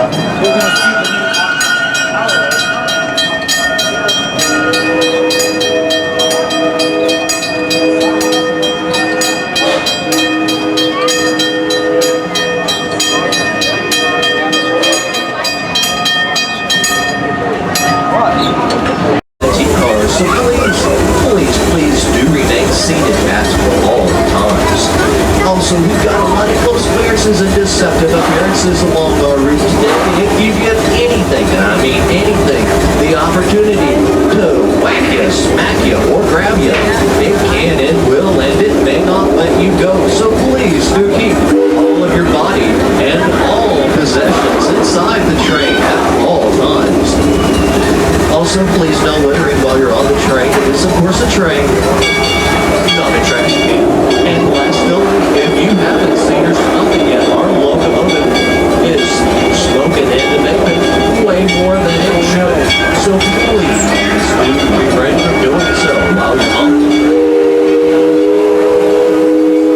we're gonna see the new cars, so please do remain seated at all times. Also, we've got a lot of conspiracies and deceptive appearances along our route today. If you get anything, and I mean anything, the opportunity to whack you, smack you, or grab you, it can and will, and it may not let you go. So please do keep all of your body and all possessions inside the train at all times. Also, please no littering while you're on the train. It is, of course, a train, not a trash can. And lastly, if you haven't seen or smelled it yet, our locomotive is smoking and emitting way more than it should. So please do refrain from doing so while you're on the train.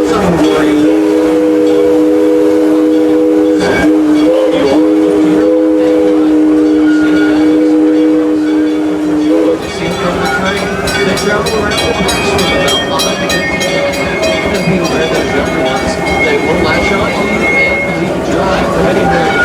Don't worry. Travel around the place from about 5 to 15 minutes. And people there, those younger ones, they will latch on to you and leave you drive for anywhere.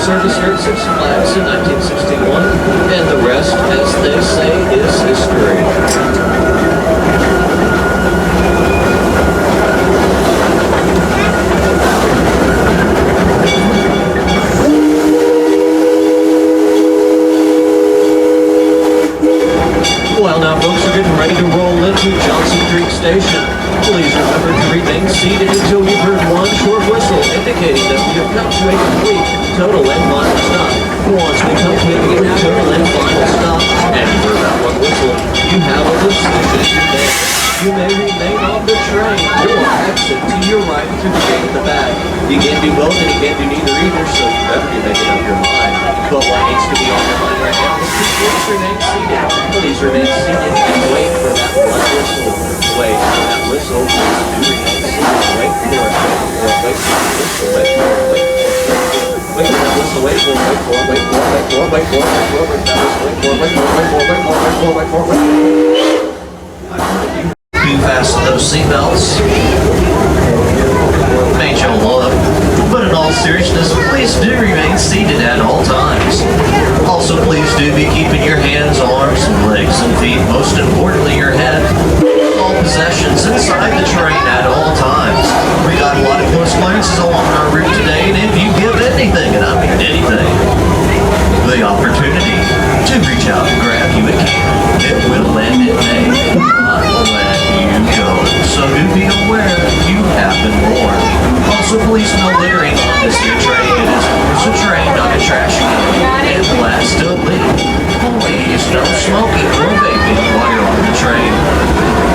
service here at Six Flags in 1961, and the rest, as they say, is history. Well, now folks are getting ready to roll into Johnson Creek Station. Please remember to remain seated until you've heard one short whistle indicating that we have come to a complete, total and final stop. Once we come to a complete, total and final stop, and you've heard that one whistle, you have a decision to make. You may remain on the train or exit to your right through the gate at the back. You can't do both and you can't do neither either, so you better be making up your mind. But what needs to be on your mind right now is please remain seated. Please remain seated and wait for that one whistle. Wait for that whistle. Please do remain seated. Wait for it. Wait for the whistle. Wait for it. Wait for that whistle. Wait for it. Wait for it. Wait for it. Wait for it. Wait for it. Wait for it. Wait for it. Wait for it. Do fasten those seatbelts. Made y'all look. But in all seriousness, please do remain seated at all times. Also, please do be keeping your hands, arms, and legs and feet, most importantly your head, all possessions inside the train at all times. We got a lot of close clearances along our route today, and if you give anything, and I mean anything, the opportunity to reach out and grab you again, it will and it may not let you go. So do be aware that you have been warned. Also, please no littering on this here train. It is a train, not a trash can. And lastly, please no smoking or vaping while you're on the train.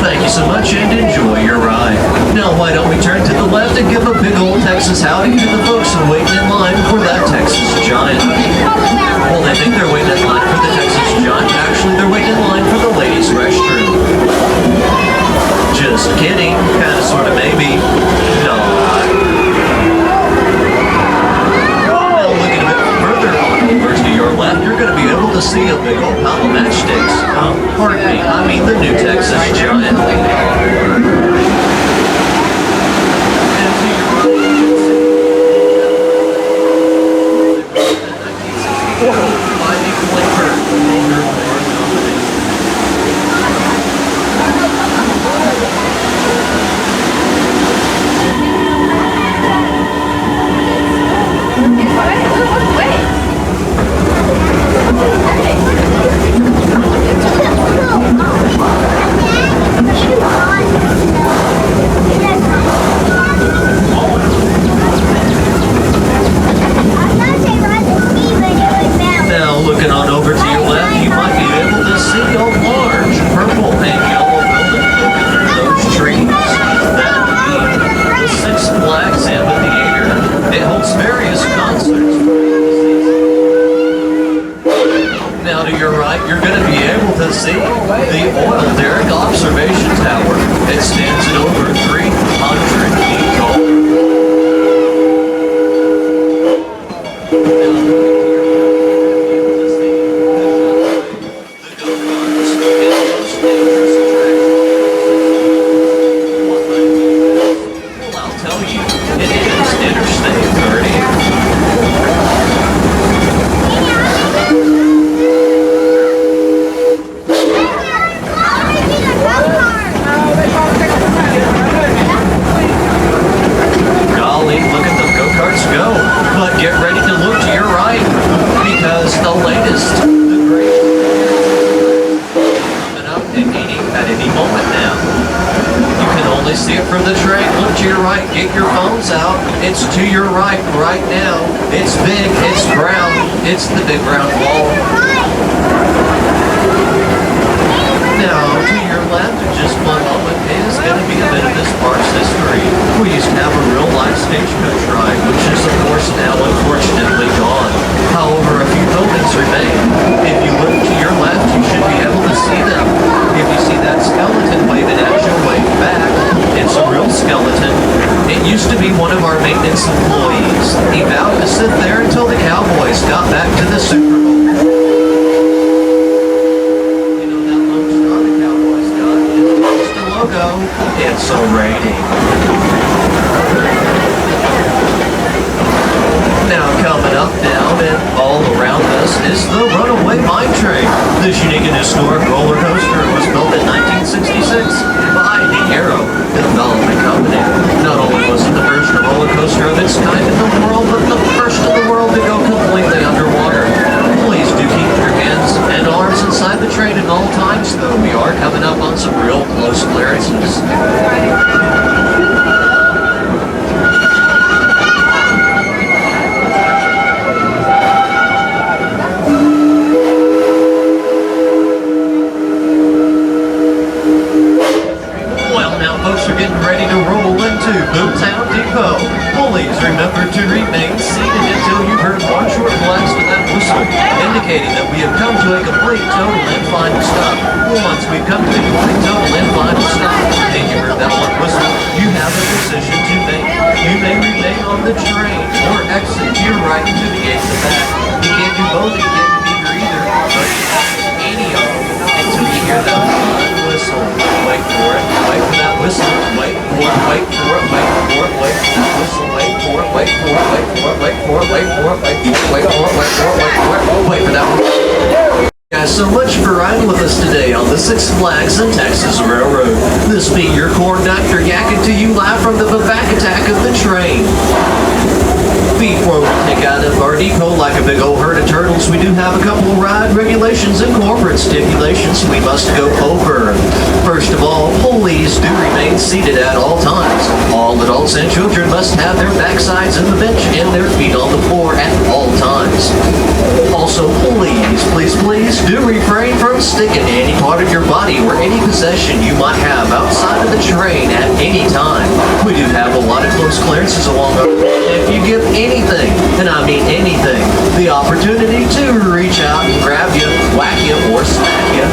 Thank you so much and enjoy your ride. Now why don't we turn to the left and give a big old Texas howdy to the folks who are waiting in line for that Texas Giant. Well, they think they're waiting in line for the Texas Giant. Actually, they're waiting in line for the ladies' restroom. Just kidding. Kinda, sorta, maybe. No. Now looking a bit further on over to your left, you're gonna be able to see a big old pile of matchsticks. Pardon me, I mean the new Texas Giant. You're going to be able to see the Oil Derrick Observation Tower. It stands at over 300 feet tall. Well, I'll tell you, it is Interstate 30. See it from the train. Look to your right. Get your phones out. It's to your right now. It's big. It's brown. It's the big brown ball. Now, to your left, in just one moment, is going to be a bit of this park's history. We used to have a real life stagecoach ride, which is, of course, now unfortunately gone. However, a few buildings remain. If you look to your left, you should be able to see them. If you see that skeleton waving at you way back, it's a real skeleton. It used to be one of our maintenance employees. He vowed to sit there until the Cowboys got back to the Super Bowl. You know that lone star the Cowboys got is just the logo. It's a rating. Now coming going up, down, and all around us is the Runaway Mine Train. This unique and historic roller coaster was built in 1966 by the Arrow Development Company. Not only was it the first roller coaster of its kind in the world, but the first in the world to go completely underwater. Please do keep your hands and arms inside the train at all times, though we are coming up on some real close clearances. Folks are getting ready to roll into Boomtown Depot. Please remember to remain seated until you've heard one short blast of that whistle, indicating that we have come to a complete, total, and final stop. Once we've come to a complete, total, and final stop, and you heard that one whistle, you have a decision to make. You may remain on the train or exit to your right into the gate in the back. You can't do both, you can't do neither either, but you have to do any of them until you hear that one whistle. Wait for it, wait for that whistle, wait for it, wait for it, wait for it, wait for that whistle, wait for it, wait for it, wait for it, wait for it, wait for it, wait for it, wait for it, wait for it, wait for it, wait for that whistle. Guys, so much for riding with us today on the Six Flags and Texas Railroad. This being your corn doctor yakking to you live from the back attack of the train. Before we take out of our depot like a big old herd of turtles, we do have a couple of ride regulations and corporate stipulations we must go over. First of all, please do remain seated at all times. All adults and children must have their backsides in the bench and their feet on the floor at all times. Also, please do refrain from sticking to any part of your body or any possession you might have outside of the train at any time. We do have a lot of close clearances along our if you give anything, and I mean anything, the opportunity to reach out and grab you, whack you, or smack you,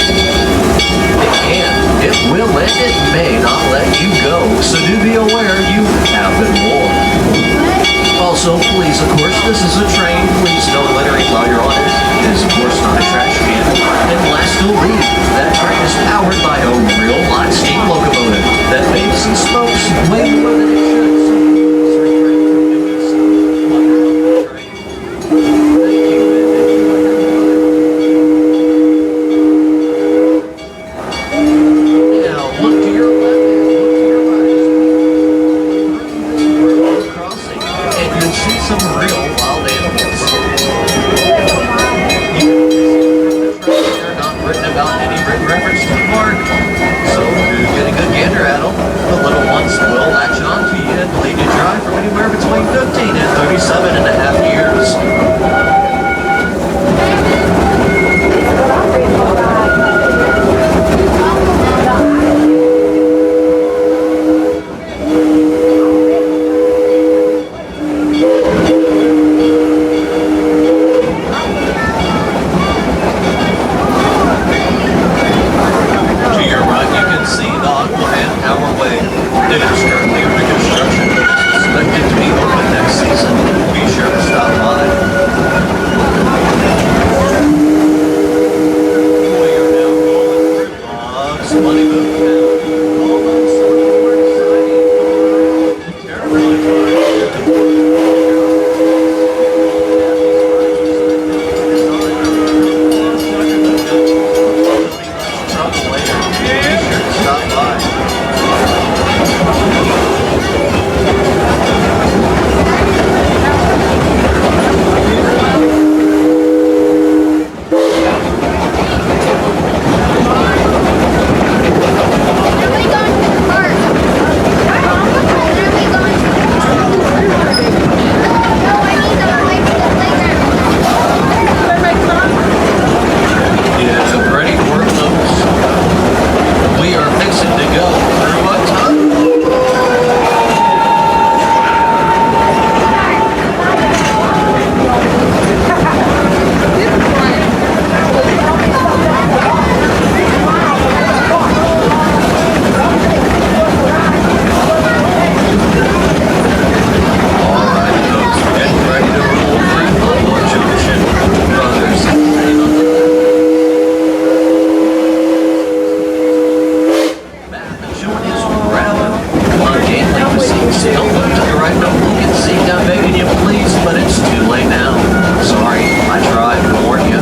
it can, it will, and it may not let you go. So do be aware you have been warned. Also, please, of course, this is a train. Please no littering while you're on it. It is, of course, not a trash can. And last to leave, that train is powered by a real live steam locomotive that makes and smokes way more than it should. Don't look to the right, don't look and see, I'm begging you please, but it's too late now. Sorry, I tried to warn you.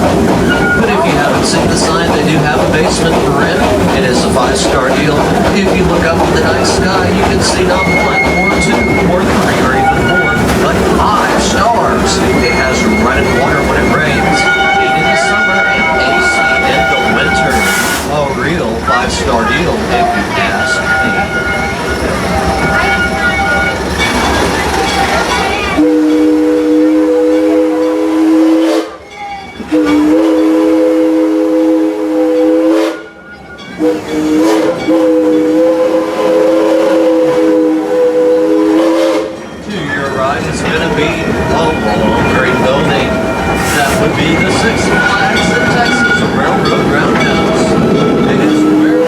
But if you haven't seen the sign, they do have a basement for rent. It is a 5-star deal. If you look up at the night sky, you can see not 1 or 2 or 3 or even more, but 5 stars. It has running water when it rains, heat in the summer, and AC in the winter. A real 5-star deal, if you ask me. Is going to be a long, great building. That would be the Six Flags in Texas Railroad Roundhouse. It is where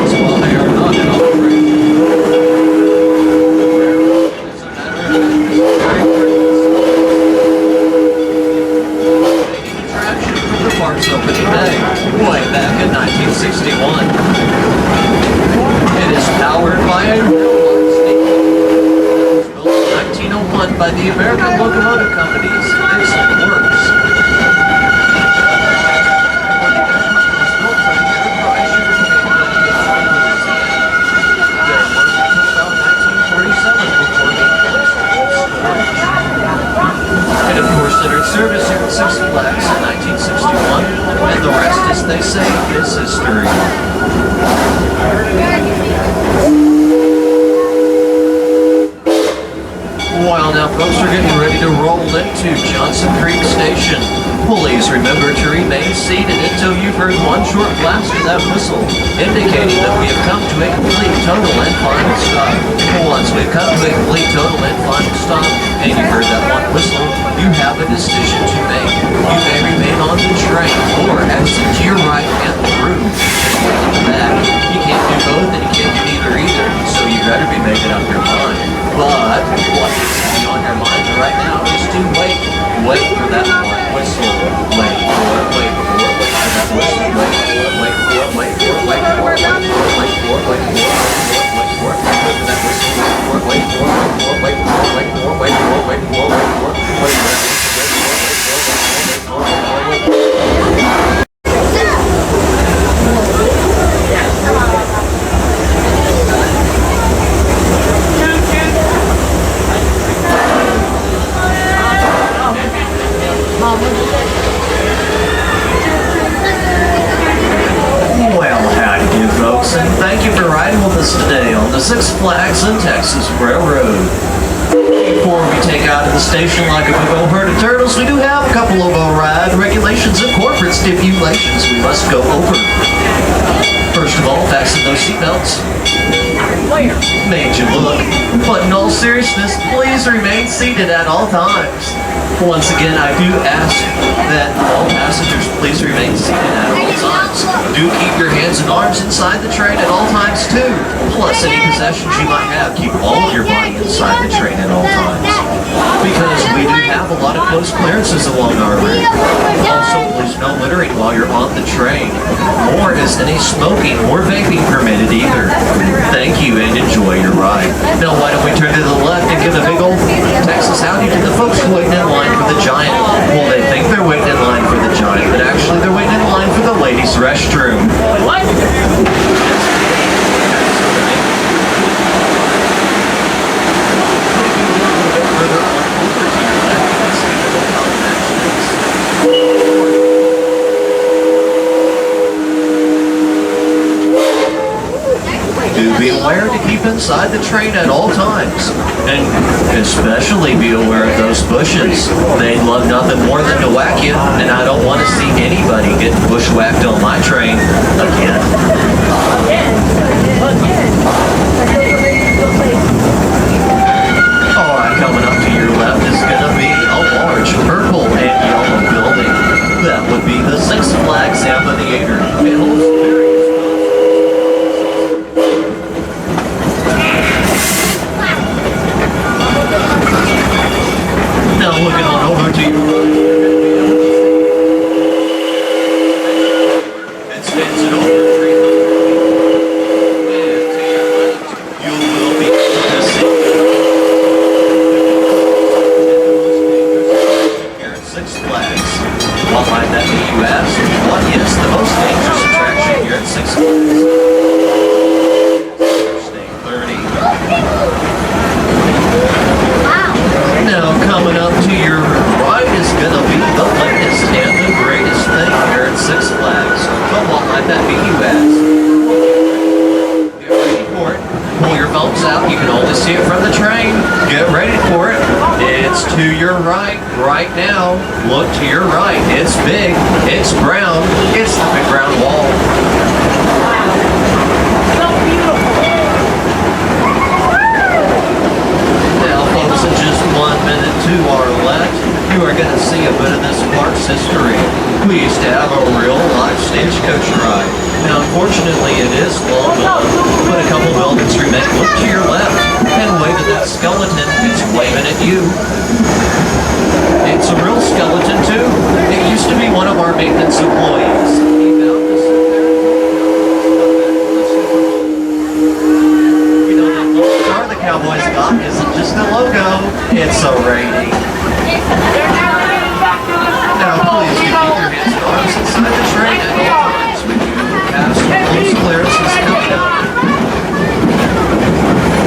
so while they are not in operation, as a matter of fact, making attraction from the park's opening day, way back in 1961. It is powered by a by the American Locomotive Company's excellent works. Their work until about 1947 before being and of course entered service here at Six Flags in 1961, and the rest, as they say, is history. While now folks are getting ready to roll into Johnson Creek Station, please remember to remain seated until you've heard one short blast of that whistle, indicating that we have come to a complete, total, and final stop. Once we've come to a complete, total, and final stop, and you've heard that one whistle, you have a decision to make. You may remain on the train, or exit to your right and through to the back. You can't do both, and you can't do either, so you better be making up your mind. But what needs to be on your mind right now is to wait for that one whistle. Wait for it, wait for it, wait for that whistle. Wait for it, wait for it, wait for it, wait for it, wait for it, wait for it, wait for it, wait for it, wait for that whistle. Wait for it, wait for it, wait for it, wait for it, wait for it, wait for it, wait for it, wait for it, wait for it. Today on the Six Flags in Texas Railroad. Before we take out of the station like a big old herd of turtles, we do have a couple of ride regulations and corporate stipulations we must go over. First of all, fasten those seatbelts. Made you look. But in all seriousness, please remain seated at all times. Once again, I do ask that all passengers please remain seated at all times. Do keep your hands and arms inside the train at all times too. Plus any possessions you might have, keep all of your body inside the train at all times. Because we do have a lot of close clearances along our route. Also, please no littering while you're on the train. Nor is any smoking or vaping permitted either. Thank you and enjoy your ride. Now why don't we turn to the left and give a big old Texas howdy to the folks waiting in line for the Giant. Well, they think they're waiting in line for the Giant, but actually they're waiting in line for the ladies' restroom. What? Do be aware to keep inside the train at all times, and especially be aware of those bushes. They'd love nothing more than to whack you, and I don't want to see anybody getting bushwhacked on my train again. Alright, coming up to your left is going to be a large purple and yellow building. That would be the Six Flags Amphitheater. It holds various now looking on over to your right. It stands at over 300. out. You can only see it from the train. Get ready for it. It's to your right now. Look to your right. It's big. It's brown. It's the big brown wall. Now, folks, in just 1 minute to our left, you are going to see a bit of this park's history. We used to have a real live stagecoach ride. Now, unfortunately, it is long gone, but a couple buildings remain. Look to your left and wave at that skeleton. It's waving at you. It's a real skeleton, too. It used to be one of our maintenance employees. He found this in there. You know, that little star the Cowboys got isn't just a logo, it's a rating. Now, please, you keep your hands and arms inside the train at all times when you pass those clearances coming up.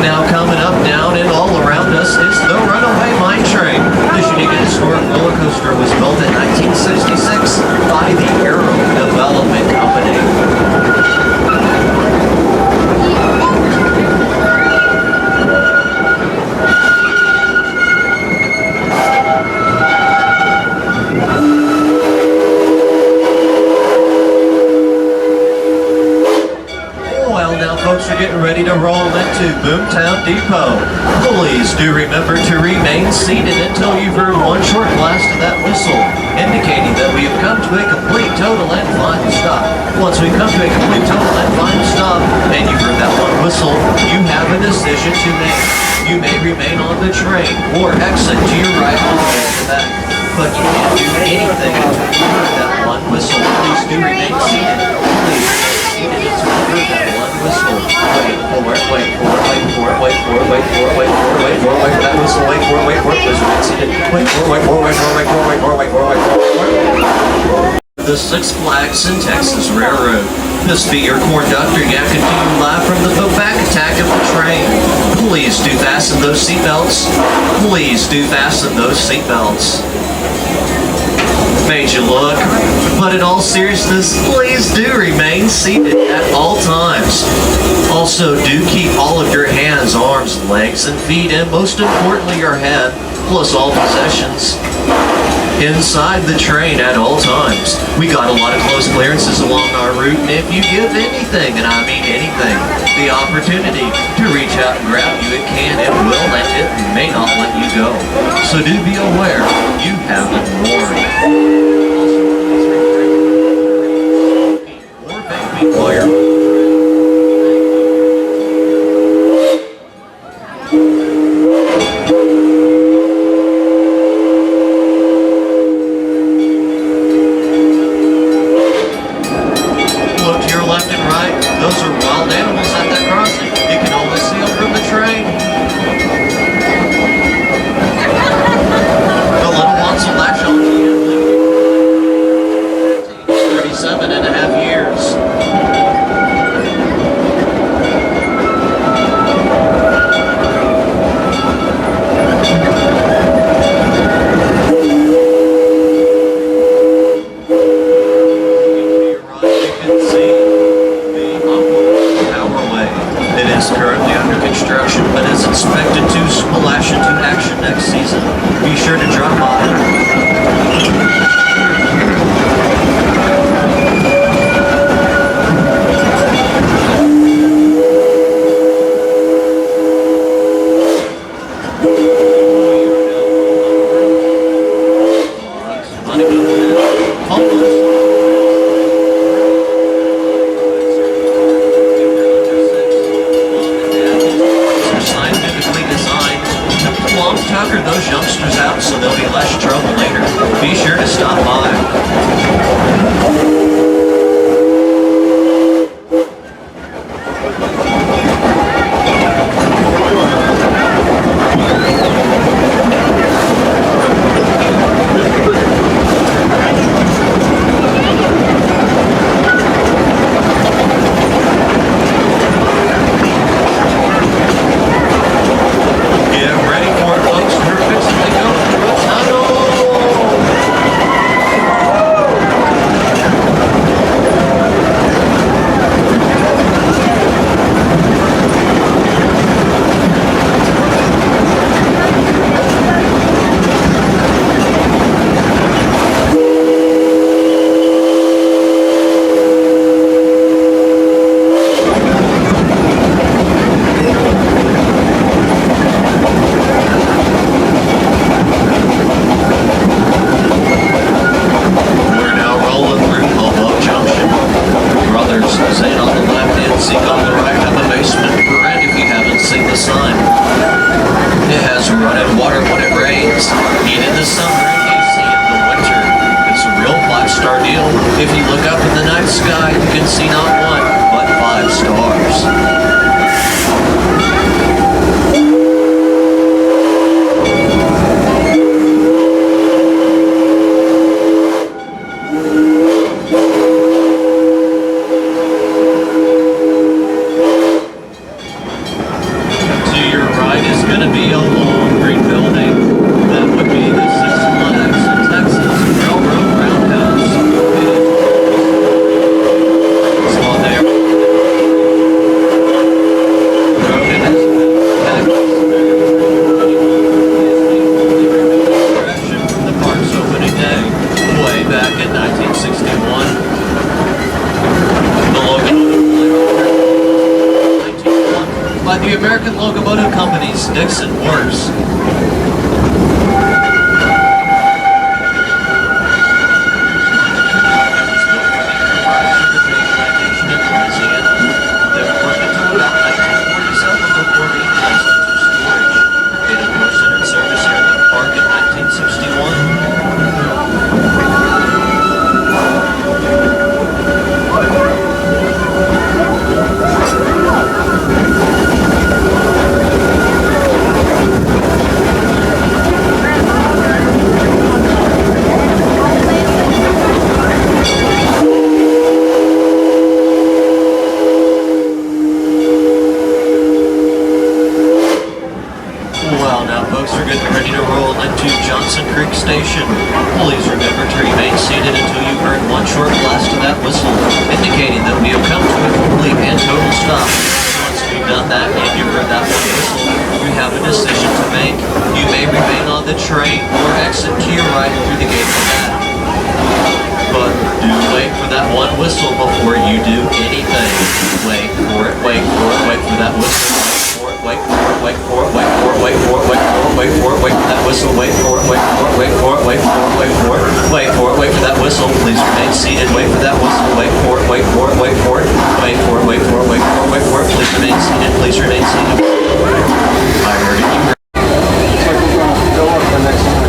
Now, coming up, down, and all around us is the Runaway Mine Train. This unique and historic roller coaster was built in 1966 by the Aero Development Company. Folks are getting ready to roll into Boomtown Depot. Please do remember to remain seated until you've heard one short blast of that whistle, indicating that we have come to a complete, total, and final stop. Once we come to a complete, total, and final stop, and you've heard that one whistle, you have a decision to make. You may remain on the train or exit to your right or to the back, but you can't do anything until you heard that one whistle. Please do remain seated. Please remain seated until you heard that one whistle. Wait for it, wait for it, wait for it, wait for it, wait for it, wait for it, wait for it, wait for that whistle, wait for it, wait for it, please remain seated. Wait for it, wait for it, wait for it, wait for it, wait for it, wait for it, wait for it. The Six Flags and Texas Railroad. This be your conductor, yet continue live from the back attack of the train. Please do fasten those seatbelts. Please do fasten those seatbelts. Made you look, but in all seriousness, please do remain seated at all times. Also, do keep all of your hands, arms, legs, and feet, and most importantly, your head, plus all possessions, inside the train at all times. We got a lot of close clearances along our route, and if you give anything, and I mean anything, the opportunity to reach out and grab you, it can, it will, and it may not let you go. So do be aware, you have been warned. Or baby lawyer. sky, you can see not one, but 5 stars. By the American Locomotive Company's Dixon Works. Station. Please remember to remain seated until you've heard one short blast of that whistle, indicating that we have come to a complete and total stop. Once we've done that and you've heard that one whistle, you have a decision to make. You may remain on the train or exit to your right through the gate of that. But do wait for that one whistle before you do anything. Wait for it, wait for it, wait for that whistle. Wait for it, wait for it, wait for it, wait for it, wait for it, wait for it, wait for that whistle, wait for it, wait for it, wait for it, wait for it, wait for it, wait for it, wait for that whistle, please remain seated, wait for that whistle, wait for it, wait for it, wait for it, wait for it, wait for it, wait for it, wait for it, please remain seated, please remain seated. I heard it, you heard it. Looks like we're going to go up the next one.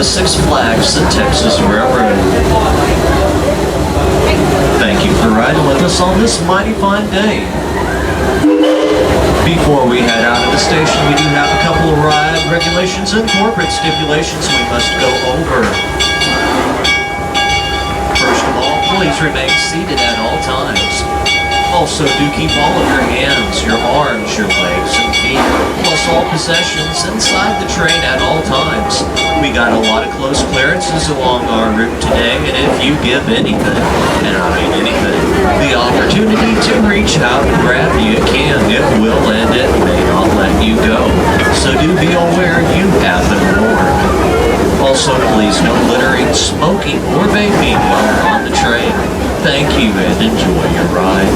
Six Flags and Texas Railroad. Thank you for riding with us on this mighty fine day. Before we head out of the station, we do have a couple of ride regulations and corporate stipulations we must go over. First of all, please remain seated at all times. Also, do keep all of your hands, your arms, your legs, and feet, plus all possessions inside the train at all times. We got a lot of close clearances along our route today, and if you give anything, and I mean anything, the opportunity to reach out and grab you can, it will and it may not let you go. So do be aware you have been warned. Also, please no littering, smoking, or vaping while you're on the train. Thank you and enjoy your ride.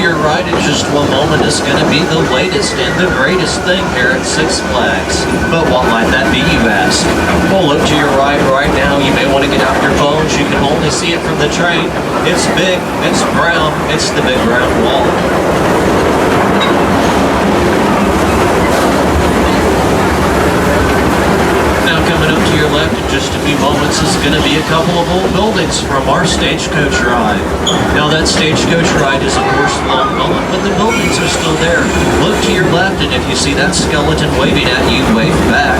your right in just one moment is going to be the latest and the greatest thing here at Six Flags. But what might that be, you ask? Well, look to your right now. You may want to get out your phones. You can only see it from the train. It's big, it's brown, it's the big round wall. Now coming up to your left in just a few moments is going to be a couple of old buildings from our stagecoach ride. Now that stagecoach ride is of course long gone, but the buildings are still there. Look to your left and if you see that skeleton waving at you, wave back.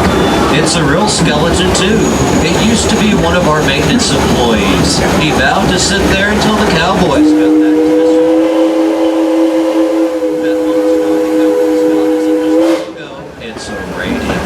It's a real skeleton too. It used to be one of our maintenance employees. He vowed to sit there until the Cowboys got back to this. That one's not the Cowboys, not as it just go. It's a radio.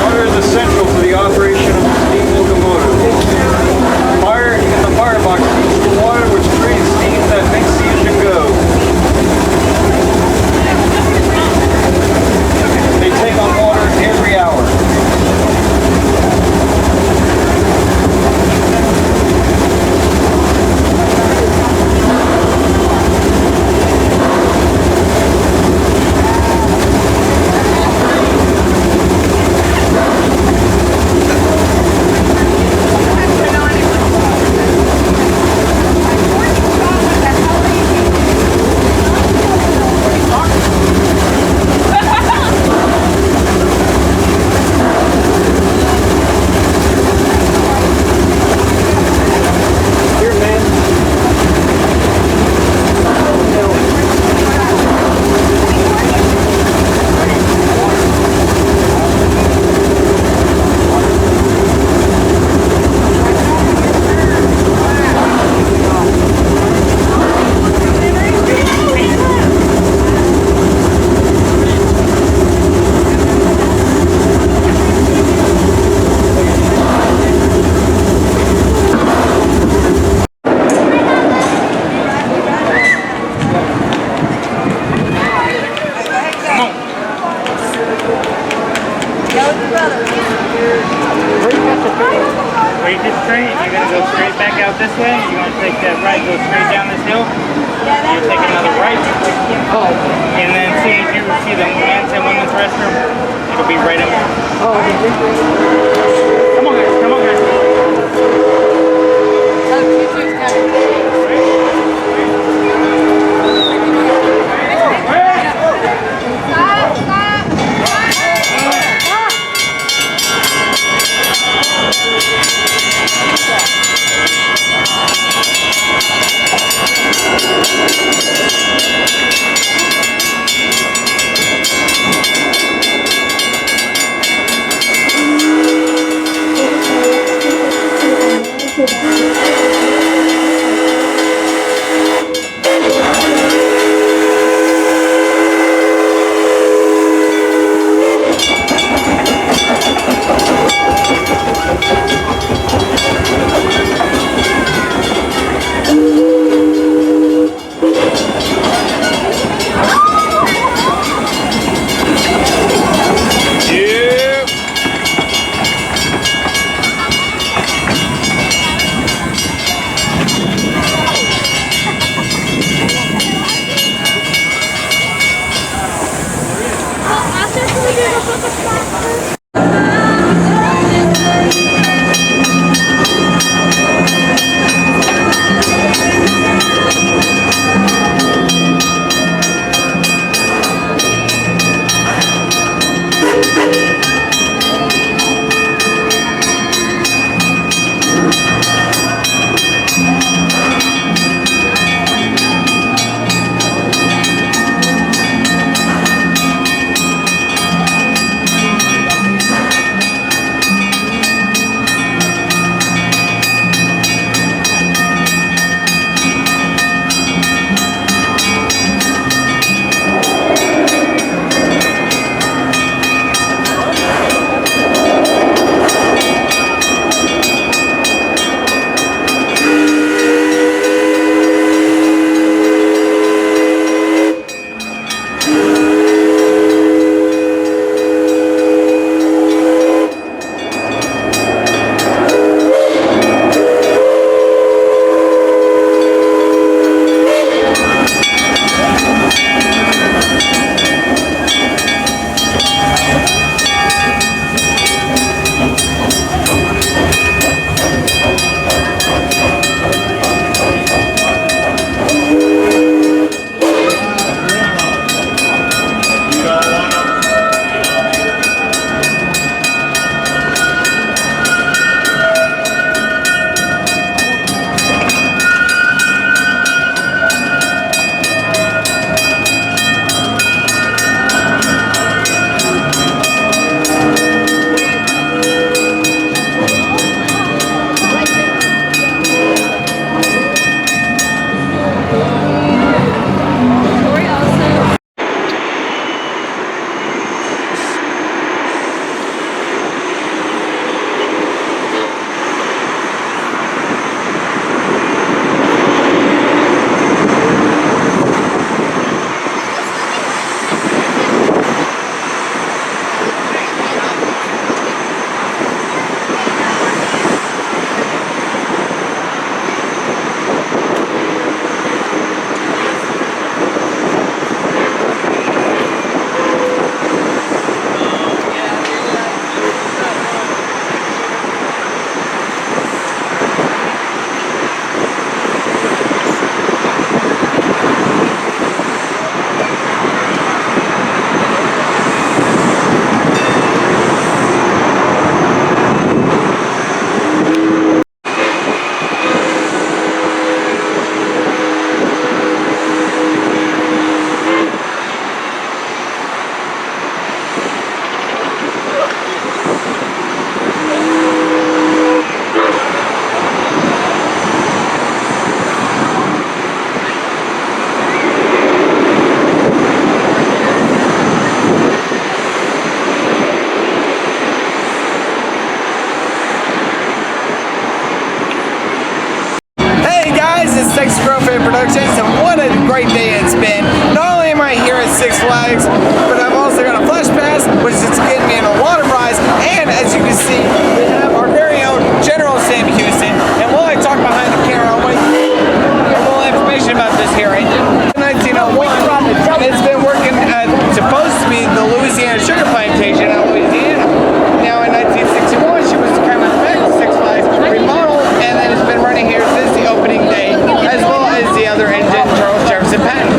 Water is essential for the operation of the steam locomotive. Fire in the firebox heats the water, which creates steam that makes the engine go. They take on water every hour. Here, man. Wait straight, you're going to go straight back out this way. You want to take that right, go straight down this hill. You take another right. And then as soon as you see the men's and women's restroom, it'll be right up. Come on guys, come on guys. Productions, and what a great day it's been. Not only am I here at Six Flags, but I've also got a Flash Pass, which is getting me in a water rides, and as you can see, we have our very own General Sam Houston, and while I talk behind the camera, I'll wait a little information about this here engine. 1901, and it's been working at, supposed to be the Louisiana Sugar Plantation in Louisiana. Now in 1961, she was kind of back to Six Flags, remodeled, and then it's been running here since the opening day, as well as the other engine, Charles Jefferson Patton.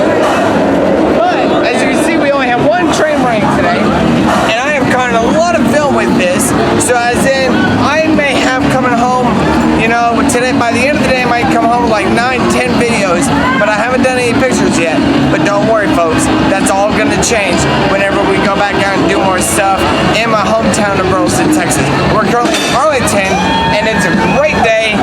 But as you can see, we only have one train running today, and I have caught a lot of film with this. So as in, I may have coming home, you know, today, by the end of the day, I might come home with like 9-10 videos, but I haven't done any pictures yet. But don't worry, folks, that's all gonna change whenever we go back out and do more stuff in my hometown of Burleson, Texas. We're currently in Arlington, and it's a great day.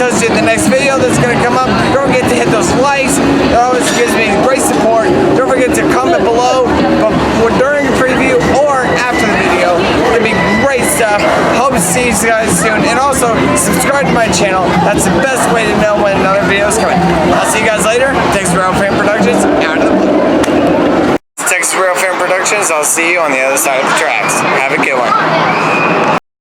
tells you the next video that's going to come up. Don't forget to hit those likes. It always gives me great support. Don't forget to comment below during the preview or after the video. It'd be great stuff. Hope to see you guys soon. And also, subscribe to my channel. That's the best way to know when another video is coming. I'll see you guys later. Texas Rail Fan Productions, out of the blue. Texas Rail Fan Productions, I'll see you on the other side of the tracks. Have a good one.